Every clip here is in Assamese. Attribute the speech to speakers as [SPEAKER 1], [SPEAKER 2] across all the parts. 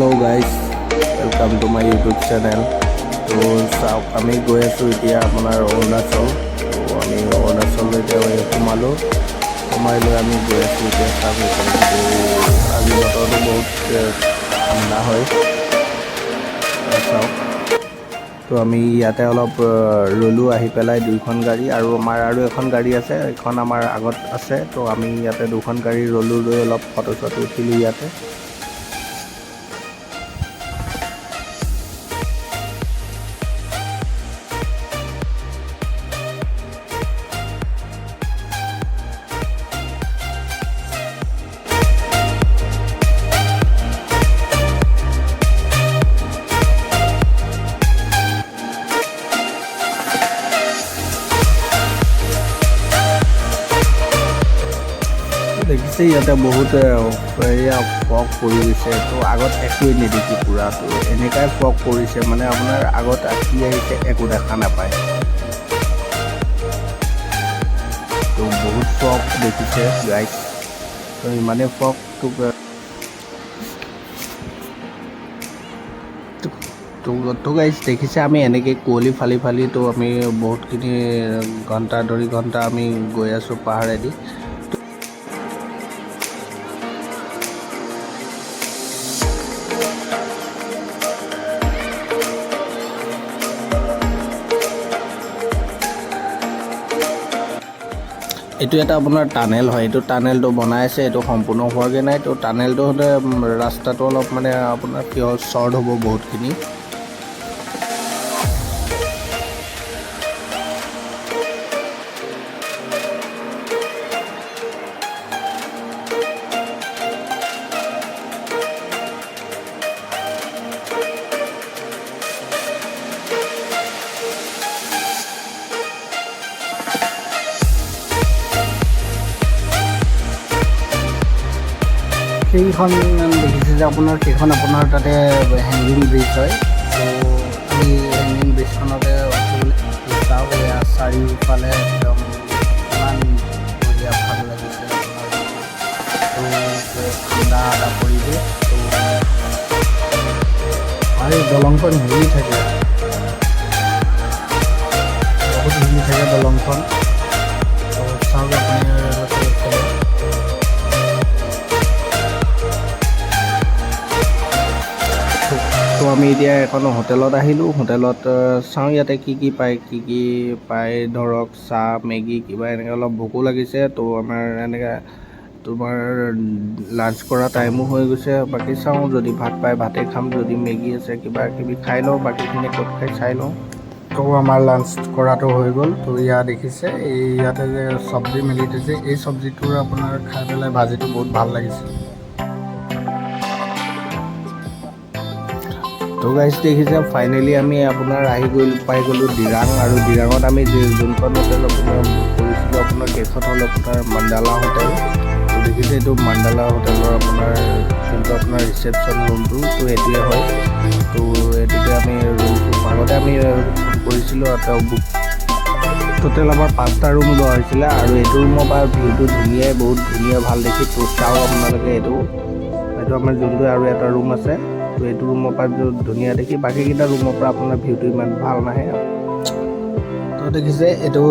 [SPEAKER 1] Hello guys, welcome to my YouTube channel. तो চাওক আমি গৈ আছোঁ এতিয়া আপোনাৰ অৰুণাচল। তো আমি অৰুণাচললৈ এতিয়া সোমালোঁ, সোমাই লৈ আমি গৈ আছোঁ এতিয়া চাওক। তো আজি বতৰটো বহুত ঠাণ্ডা হয় চাওক। তো আমি ইয়াতে অলপ ৰ'লোঁ, আহি পেলাই দুইখন গাড়ী আৰু আমাৰ আৰু এখন গাড়ী আছে, এখন আমাৰ আগত আছে। তো আমি ইয়াতে দুখন গাড়ী ৰ'লোঁ, লৈ অলপ ফটো চটো উঠিলোঁ ইয়াতে। দেখিছে ইয়াতে বহুত এয়া ফগ পৰি গৈছে। তো আগত একোৱেই নেদেখি পূৰা, তো এনেকুৱাই ফগ পৰিছে মানে আপোনাৰ আগত কি আহিছে একো দেখা নাপায়। তো বহুত ফগ দেখিছে গাইজ, তো ইমানেই ফগ তো গাইজ দেখিছে আমি এনেকৈ কুঁৱলী ফালি ফালি তো আমি বহুতখিনি ঘণ্টা আমি গৈ আছোঁ পাহাৰেদি। এইটো এটা আপোনাৰ টানেল হয়, এইটো টানেলটো বনাই আছে, এইটো সম্পূৰ্ণ হোৱাগৈ নাই। তো টানেলটো হ'লে ৰাস্তাটো অলপ মানে আপোনাৰ শ্বৰ্ট হ'ব বহুতখিনি। সেইখন দেখিছে যে সেইখন আপোনাৰ তাতে হেংগিং ব্ৰিজ হয়। তো আমি হেংগিং ব্ৰিজখনতে চাওক, এয়া চাৰিওফালে একদম ইমান বঢ়িয়া ভাল লাগিছে আপোনাৰ। তো ঠাণ্ডা এটা পৰিৱেশ। তো আৰু দলংখন হিলি থাকে, বহুত হিলি থাকে দলংখন। তো চাওক আপুনি তো আমি এতিয়া এখন হোটেলত আহিলোঁ। হোটেলত চাওঁ ইয়াতে কি পায় ধৰক চাহ মেগী কিবা এনেকৈ অলপ ভোকো লাগিছে। তো আমাৰ এনেকৈ তোমাৰ লাঞ্চ কৰা টাইমো হৈ গৈছে। বাকী চাওঁ যদি ভাত পায় ভাতেই খাম, যদি মেগী আছে কিবা কিবি খাই লওঁ, বাকীখিনি ক'ত খাই চাই লওঁ। তো আমাৰ লাঞ্চ কৰাটো হৈ গ'ল। তো ইয়াত দেখিছে এই ইয়াতে যে চব্জি মেলি দিছে, এই চব্জিটোৰ আপোনাৰ খাই পেলাই ভাজিটো বহুত ভাল লাগিছে। তো গাইজ দেখিছে ফাইনেলি আমি আপোনাৰ পাই গ'লোঁ দিৰাং। আৰু দিৰাঙত আমি যোনখন হোটেল আপোনাৰ বুক কৰিছিলোঁ আপোনাৰ সেইখন হ'ল আপোনাৰ মাণ্ডালা হোটেল। তো দেখিছে এইটো মাণ্ডালা হোটেলৰ আপোনাৰ যোনটো আপোনাৰ ৰিচেপশ্যন ৰুমটো, তো এইটোৱে হয়। তো এইটোতে আমি ৰুমটো আগতে আমি ফোন কৰিছিলোঁ আৰু বুক টোটেল আমাৰ 5টা ৰুম লোৱা হৈছিলে। আৰু এইটো ৰুমৰ পৰা ভিউটো ধুনীয়াই, বহুত ধুনীয়া ভাল দেখি। তো চাওঁ আপোনালোকে এইটো আমাৰ যোনটো আৰু এটা ৰুম আছে। তো এইটো ৰুমৰ পৰা ধুনীয়া দেখি, বাকীকেইটা ৰুমৰ পৰা আপোনাৰ ভিউটো ইমান ভাল নাহে। তো দেখিছে এইটো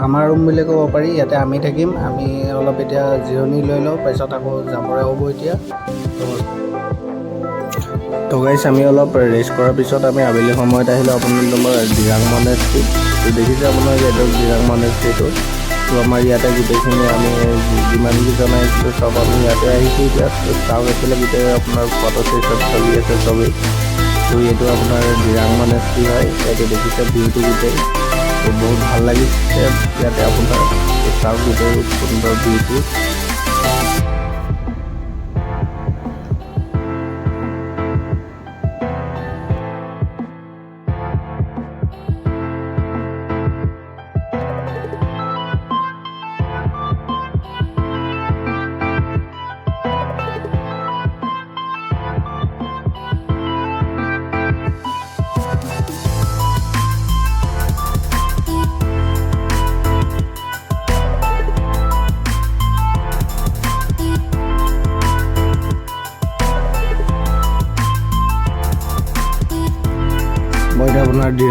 [SPEAKER 1] আমাৰ ৰুম বুলি ক'ব পাৰি, ইয়াতে আমি থাকিম। আমি অলপ এতিয়া জিৰণি লৈ লওঁ, তাৰপিছত আকৌ যাবৰে হ'ব এতিয়া। তো গাইজ আমি অলপ ৰেষ্ট কৰাৰ পিছত আমি আবেলি সময়ত আহিলোঁ আপোনাৰ দিৰাং মনেষ্ট্ৰী। তো দেখিছে আপোনাৰ এইটো দিৰাং মনেষ্ট্ৰীটো। তো আমাৰ ইয়াতে গোটেইখিনি আমি যিমানকেইজন আহিছিলোঁ চব আমি ইয়াতে আহিছোঁ এতিয়া। তো চাওক এইফালে গোটেই আপোনাৰ ফটো ছেশ্যন চলি আছে চবেই। তো এইটো আপোনাৰ দিৰাং মনেষ্ট্ৰী হয়। এইটো দেখিছে ভিউটো গোটেই, তো বহুত ভাল লাগিছে ইয়াতে আপোনাৰ। চাওক গোটেই সুন্দৰ ভিউটো।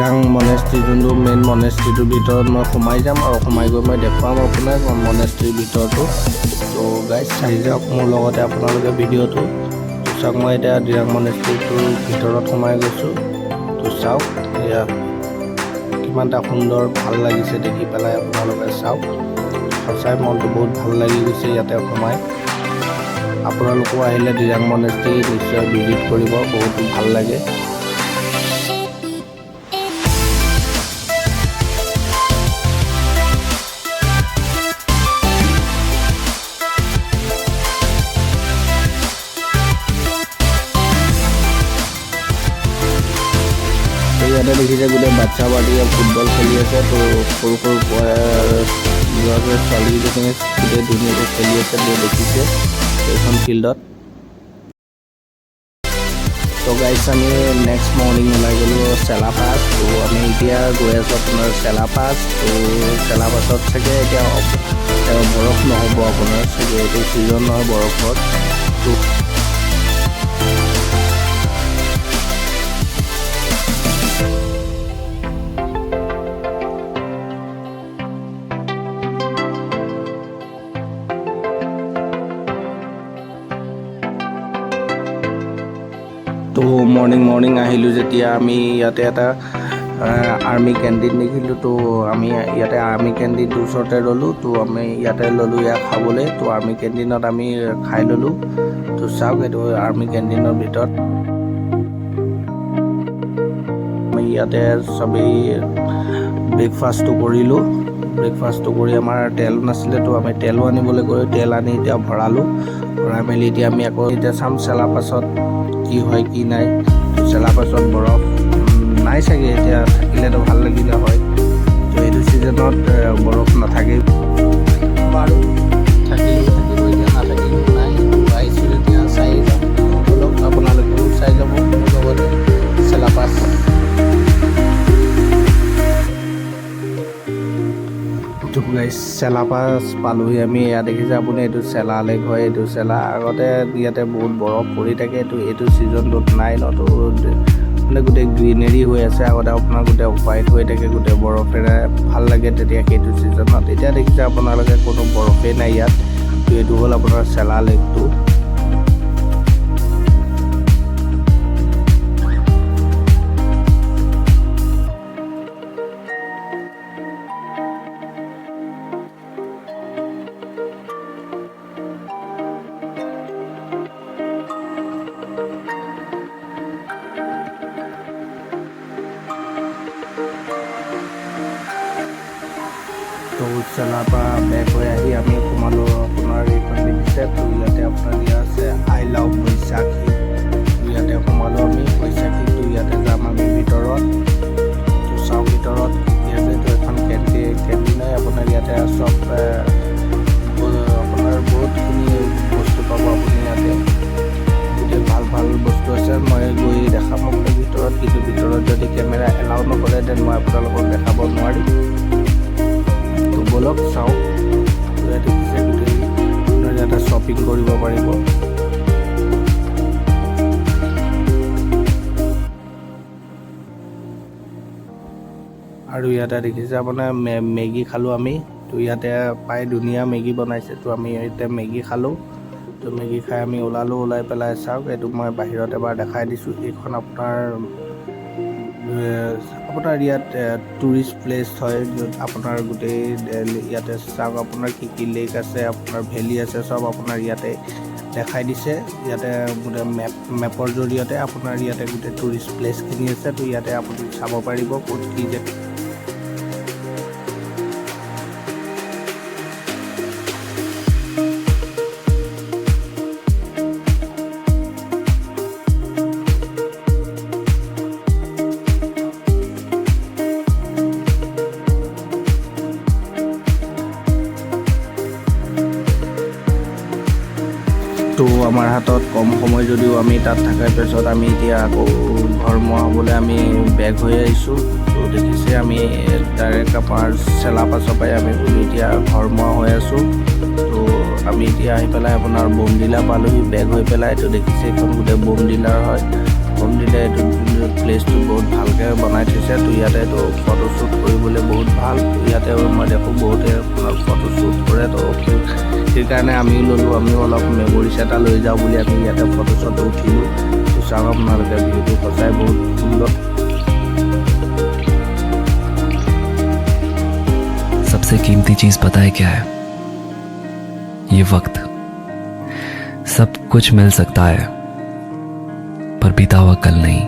[SPEAKER 1] দিৰাং মনেষ্ট্ৰি যোনটো মেইন মনেষ্ট্ৰিটোৰ ভিতৰত মই সোমাই যাম আৰু সোমাই গৈ মই দেখুৱাম আপোনাক মনেষ্ট্ৰিৰ ভিতৰতো। তো গাইজ চাই যাওক মোৰ লগতে আপোনালোকে ভিডিঅ'টো। চাওক মই এতিয়া দিৰাং মনেষ্ট্ৰিটোৰ ভিতৰত সোমাই গৈছোঁ। তো চাওক এয়া কিমান এটা সুন্দৰ ভাল লাগিছে দেখি পেলাই আপোনালোকে চাওক। সঁচাই মনটো বহুত ভাল লাগি গৈছে ইয়াতে সোমাই। আপোনালোকো আহিলে দিৰাং মনেষ্ট্ৰি নিশ্চয় ভিজিট কৰিব, বহুত ভাল লাগে। ইয়াতে দেখিছে গোটেই বাচ্চা পাৰ্টিয়ে ফুটবল খেলি আছে। তো সৰু সৰু ল'ৰা ছোৱালীকেইজনী গোটেই ধুনীয়াকৈ খেলি আছে দেখিছে এইখন ফিল্ডত। তো গাইজ আমি নেক্সট মৰ্ণিং ওলাই গ'লোঁ চেলাপাছ। তো আমি এতিয়া গৈ আছোঁ আপোনাৰ চেলাপাছ। তো চেলাপাছত চাগে এতিয়া বৰফ নহ'ব আপোনাৰ, চাগে এইটো ছিজন নহয় বৰফত। তো মৰ্ণিং আহিলোঁ যেতিয়া আমি ইয়াতে এটা আৰ্মি কেণ্টিন দেখিলোঁ। তো আমি ইয়াতে আৰ্মি কেণ্টিনটোৰ ওচৰতে ৰ'লোঁ। তো আমি ইয়াতে ল'লোঁ ইয়াক খাবলৈ। তো আৰ্মি কেণ্টিনত আমি খাই ল'লোঁ। তো চাওক এইটো আৰ্মি কেণ্টিনৰ ভিতৰত আমি ইয়াতে চবেই ব্ৰেকফাষ্টটো কৰিলোঁ। ব্ৰেকফাষ্টটো কৰি আমাৰ তেল নাছিলে, তো আমি তেলো আনিবলৈ গৈ তেল আনি এতিয়া ভৰালোঁ। ভৰাই মেলি এতিয়া আমি আকৌ এতিয়া চাম চেলাপাছত কি হয় কি নাই। চেলাপাছত বৰফ নাই চাগে, এতিয়া থাকিলেতো ভাল লাগিলে হয়। তো এইটো ছিজনত বৰফ নাথাকেই বাৰু, থাকিব এতিয়া নাথাকিলেও নাই। আহিছোঁ এতিয়া চাই যাম, অলপ আপোনালোকেও চাই যাব মোৰ লগতে চেলাপাছ। তো গাইজ চেলাপাছ পালোহি আমি। ইয়াত দেখিছে আপুনি এইটো চেলা লেক হয়। এইটো চেলা আগতে ইয়াতে বহুত বৰফ পৰি থাকে। এইটো ছিজনটোত নাই ন, তো মানে গোটেই গ্ৰীনেৰী হৈ আছে। আগতে আপোনাৰ গোটেই হোৱাইট হৈ থাকে গোটেই বৰফেৰে, ভাল লাগে তেতিয়া সেইটো ছিজনত। এতিয়া দেখিছে আপোনালোকে কোনো বৰফেই নাই ইয়াত। তো এইটো হ'ল আপোনাৰ চেলা লেকটো। তো চেলাৰ পৰা বেক হৈ আহি আমি সোমালোঁ আপোনাৰ এইখন দেখিছে। তো ইয়াতে আপোনাৰ দিয়া আছে আই লাভ বৈশাখী। তো ইয়াতে সোমালোঁ আমি বৈশাখী। তো ইয়াতে যাম আমি ভিতৰত। তো চাওঁ ভিতৰত কি আছে। তো এখন কেণ্টিন হয় আপোনাৰ। ইয়াতে চব আপোনাৰ বহুতখিনি বস্তু পাব আপুনি ইয়াতে। গোটেই ভাল ভাল বস্তু আছে। মই গৈ দেখাম আপোনাৰ ভিতৰত, কিন্তু ভিতৰত যদি কেমেৰা এলাউ নকৰে দেন মই আপোনালোকক দেখাব নোৱাৰিম। বলক চাওক ইয়াতে গোটেই আপোনাৰ ইয়াতে শ্বপিং কৰিব পাৰিব। আৰু ইয়াতে দেখিছে আপোনাৰ মেগী খালোঁ আমি। তো ইয়াতে পাই ধুনীয়া মেগী বনাইছে। তো আমি এতিয়া মেগী খালোঁ। তো মেগী খাই আমি ওলাই পেলাই চাওক এইটো মই বাহিৰত এবাৰ দেখাই দিছোঁ। এইখন আপোনাৰ ইয়াত টুৰিষ্ট প্লেচ হয়, য'ত আপোনাৰ গোটেই ইয়াতে চাওক আপোনাৰ কি লেক আছে, আপোনাৰ ভেলী আছে, চব আপোনাৰ ইয়াতে দেখাই দিছে। ইয়াতে গোটেই মেপৰ জৰিয়তে আপোনাৰ ইয়াতে গোটেই টুৰিষ্ট প্লেচখিনি আছে। তো ইয়াতে আপুনি চাব পাৰিব ক'ত কি তো আমাৰ হাতত কম সময় যদিও আমি তাত থকাৰ পিছত আমি এতিয়া আকৌ ঘৰ হ'বলৈ আমি বেক হৈ আহিছোঁ। তো দেখিছে আমি ডাইৰেক্ট আপোনাৰ চেলাপাছৰ পৰাই আমি এতিয়া ঘৰ হৈ আছোঁ। তো আমি এতিয়া আহি পেলাই আপোনাৰ বোমডিলা পালোহি বেক হৈ পেলাই। তো দেখিছে এইখন গোটেই বোমডিলাৰ হয়। হোম দিলে এইটো প্লেচটো বহুত ভালকৈ বনাই থৈছে। তো ইয়াতে এইটো ফটোশ্বুট কৰিবলৈ বহুত ভাল। ইয়াতে মই দেখোঁ বহুতে আপোনাৰ ফটোশ্বুট কৰে। তো সেইকাৰণে আমিও ল'লোঁ, আমিও অলপ মেমৰিজ এটা লৈ যাওঁ বুলি আমি ইয়াতে ফটো চটো উঠিলোঁ। তো চাওক আপোনালোকে ভিউটো সঁচাই বহুত সুন্দৰ।
[SPEAKER 2] सबसे कीमती चीज पता है क्या है? ये वक्त। सब कुछ मिल सकता है पर बीता हुआ कल नहीं।